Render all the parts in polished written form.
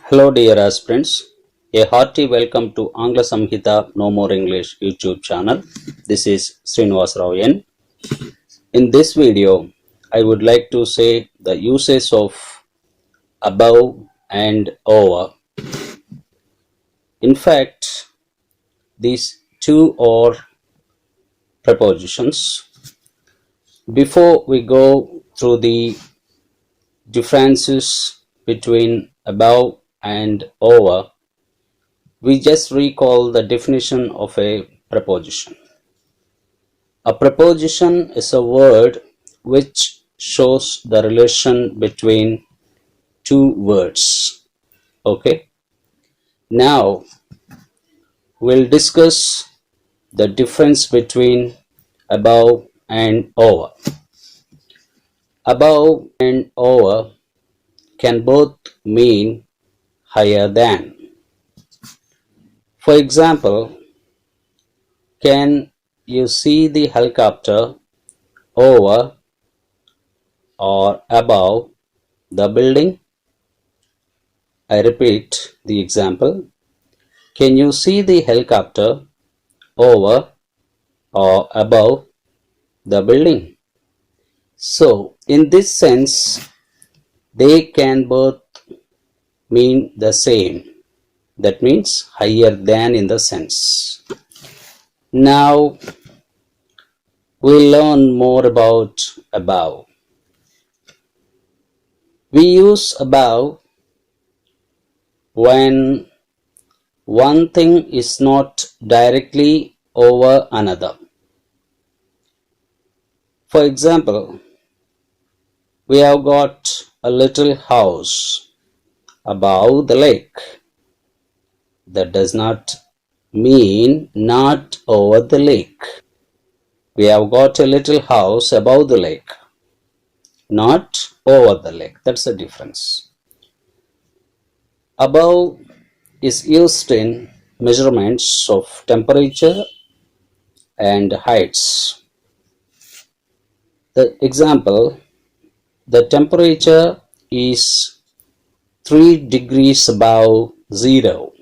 Hello dear aspirants, a hearty welcome to Angla Samhita No More English YouTube channel. This is SreenivasaRao.N. In this video, I would like to say the uses of above and over. In fact, these two are prepositions. Before we go through the differences between above and over, we just recall the definition of a preposition. A preposition is a word which shows the relation between two words. Okay. Now we'll discuss the difference between above and over. Above and over can both mean higher than. For example, can you see the helicopter over or above the building? I repeat the example. Can you see the helicopter over or above the building? So, in this sense, they can both mean the same. That means higher than in the sense. Now, we'll learn more about above. We use above when one thing is not directly over another. For example, we have got a little house above the lake. That does not mean not over the lake. We have got a little house above the lake, not over the lake. That's the difference. Above is used in measurements of temperature and heights. The example, the temperature is 3 degrees above zero.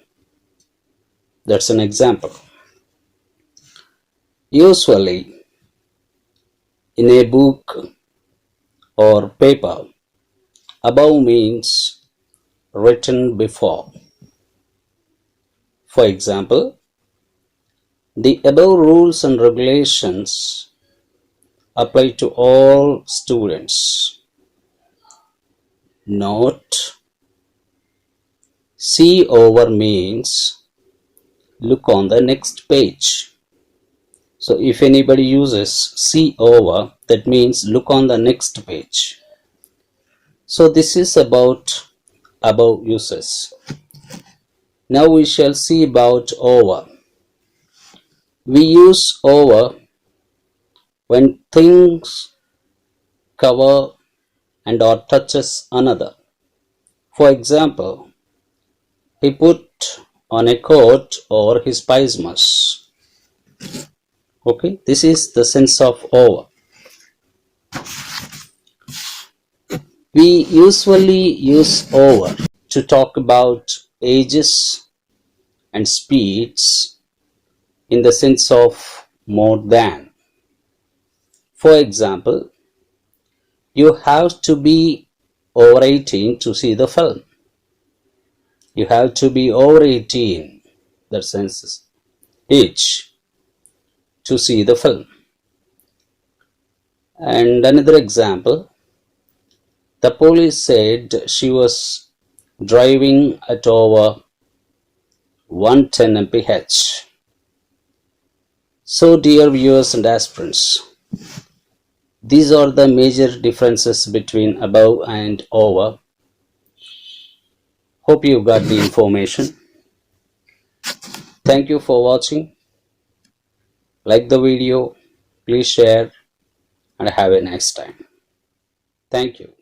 That's an example. Usually, in a book or paper, above means written before. For example, the above rules and regulations apply to all students. Note, see over means look on the next page. So if anybody uses see over, that means look on the next page. So this is about above uses. Now we shall see about over. We use over when things cover and or touches another. For example, he put on a coat over his pajamas. Okay, this is the sense of over. We usually use over to talk about ages and speeds in the sense of more than. For example, you have to be over 18 to see the film. You have to be over 18, that sense age, to see the film. And another example, the police said she was driving at over 110 mph. So dear viewers and aspirants, these are the major differences between above and over. Hope you got the information. Thank you for watching. Like the video, please share, and have a nice time. Thank you.